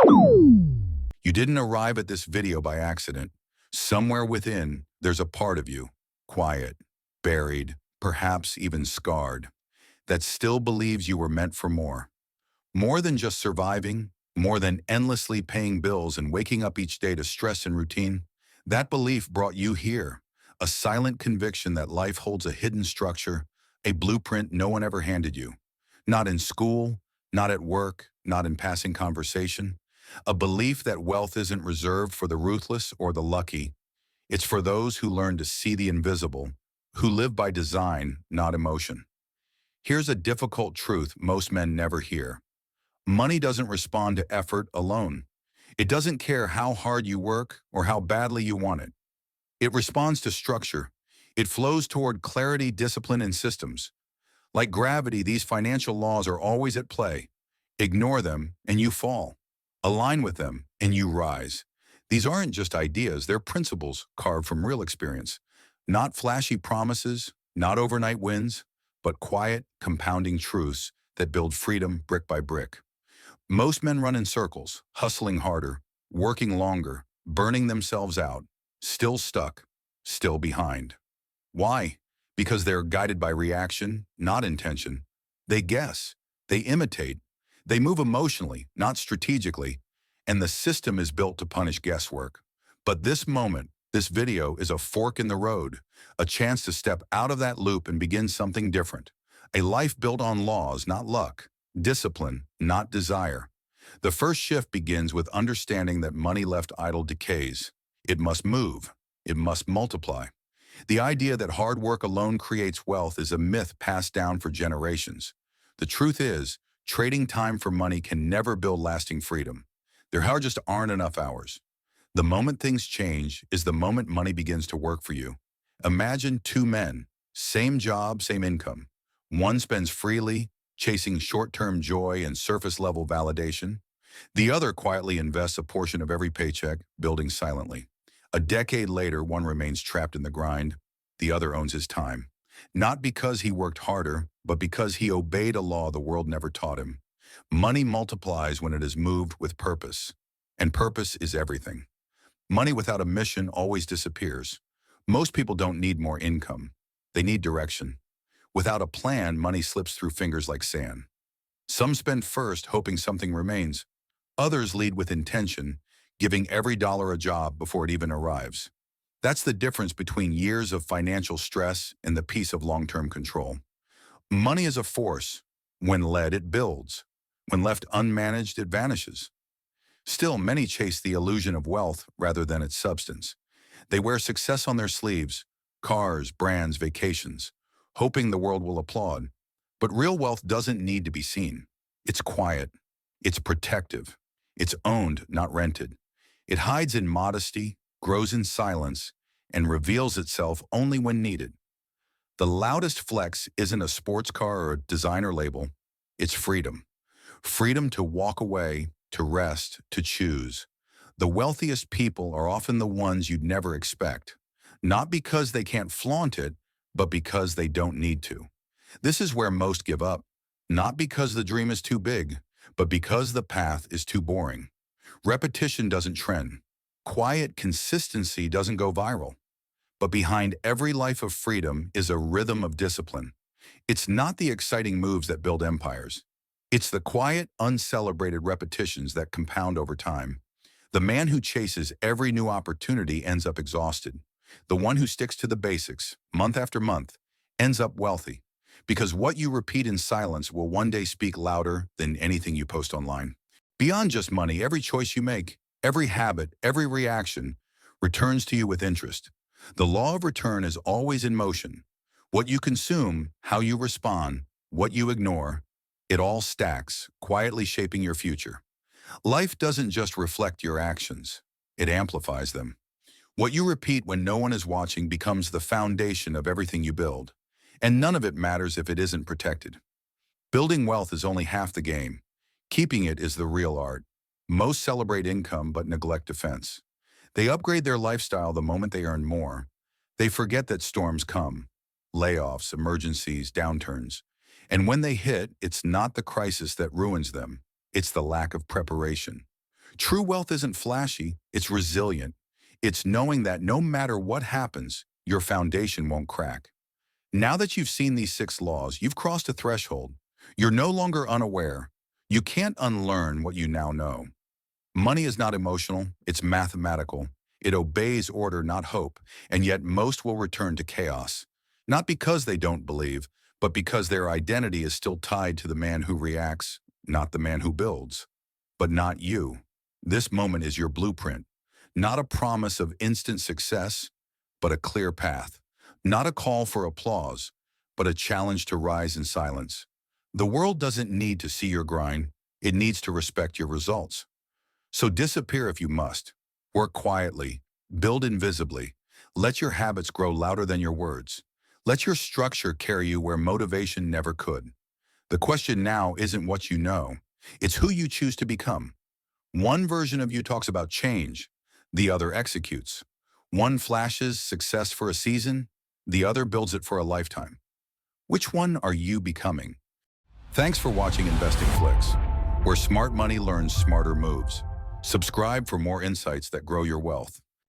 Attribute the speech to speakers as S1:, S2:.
S1: You didn't arrive at this video by accident. Somewhere within, there's a part of you, quiet, buried, perhaps even scarred, that still believes you were meant for more. More than just surviving, more than endlessly paying bills and waking up each day to stress and routine. That belief brought you here, a silent conviction that life holds a hidden structure, a blueprint no one ever handed you. Not in school, not at work, not in passing conversation. A belief that wealth isn't reserved for the ruthless or the lucky. It's for those who learn to see the invisible, who live by design, not emotion. Here's a difficult truth most men never hear. Money doesn't respond to effort alone. It doesn't care how hard you work or how badly you want it. It responds to structure. It flows toward clarity, discipline, and systems. Like gravity, these financial laws are always at play. Ignore them, and you fall. Align with them, and you rise. These aren't just ideas, they're principles carved from real experience. Not flashy promises, not overnight wins, but quiet, compounding truths that build freedom brick by brick. Most men run in circles, hustling harder, working longer, burning themselves out, still stuck, still behind. Why? Because they're guided by reaction, not intention. They guess, they imitate, they move emotionally, not strategically, and the system is built to punish guesswork. But this moment, this video is a fork in the road, a chance to step out of that loop and begin something different. A life built on laws, not luck. Discipline, not desire. The first shift begins with understanding that money left idle decays. It must move. It must multiply. The idea that hard work alone creates wealth is a myth passed down for generations. The truth is, trading time for money can never build lasting freedom. There just aren't enough hours. The moment things change is the moment money begins to work for you. Imagine two men, same job, same income. One spends freely, chasing short-term joy and surface-level validation. The other quietly invests a portion of every paycheck, building silently. A decade later, one remains trapped in the grind. The other owns his time. Not because he worked harder, but because he obeyed a law the world never taught him. Money multiplies when it is moved with purpose. And purpose is everything. Money without a mission always disappears. Most people don't need more income. They need direction. Without a plan, money slips through fingers like sand. Some spend first, hoping something remains. Others lead with intention, giving every dollar a job before it even arrives. That's the difference between years of financial stress and the peace of long-term control. Money is a force. When led, it builds. When left unmanaged, it vanishes. Still, many chase the illusion of wealth rather than its substance. They wear success on their sleeves, cars, brands, vacations, hoping the world will applaud. But real wealth doesn't need to be seen. It's quiet. It's protective. It's owned, not rented. It hides in modesty, grows in silence, and reveals itself only when needed. The loudest flex isn't a sports car or a designer label. It's freedom. Freedom to walk away, to rest, to choose. The wealthiest people are often the ones you'd never expect. Not because they can't flaunt it, but because they don't need to. This is where most give up. Not because the dream is too big, but because the path is too boring. Repetition doesn't trend. Quiet consistency doesn't go viral. But behind every life of freedom is a rhythm of discipline. It's not the exciting moves that build empires. It's the quiet, uncelebrated repetitions that compound over time. The man who chases every new opportunity ends up exhausted. The one who sticks to the basics, month after month, ends up wealthy. Because what you repeat in silence will one day speak louder than anything you post online. Beyond just money, every choice you make, every habit, every reaction, returns to you with interest. The law of return is always in motion. What you consume, how you respond, what you ignore, it all stacks, quietly shaping your future. Life doesn't just reflect your actions, it amplifies them. What you repeat when no one is watching becomes the foundation of everything you build, and none of it matters if it isn't protected. Building wealth is only half the game. Keeping it is the real art. Most celebrate income but neglect defense. They upgrade their lifestyle the moment they earn more. They forget that storms come, layoffs, emergencies, downturns. And when they hit, it's not the crisis that ruins them. It's the lack of preparation. True wealth isn't flashy, it's resilient. It's knowing that no matter what happens, your foundation won't crack. Now that you've seen these 6 laws, you've crossed a threshold. You're no longer unaware. You can't unlearn what you now know. Money is not emotional, it's mathematical. It obeys order, not hope, and yet most will return to chaos. Not because they don't believe, but because their identity is still tied to the man who reacts, not the man who builds. But not you. This moment is your blueprint. Not a promise of instant success, but a clear path. Not a call for applause, but a challenge to rise in silence. The world doesn't need to see your grind, it needs to respect your results. So disappear if you must. Work quietly, build invisibly. Let your habits grow louder than your words. Let your structure carry you where motivation never could. The question now isn't what you know, it's who you choose to become. One version of you talks about change, the other executes. One flashes success for a season, the other builds it for a lifetime. Which one are you becoming? Thanks for watching InvestingFlix, where smart money learns smarter moves. Subscribe for more insights that grow your wealth.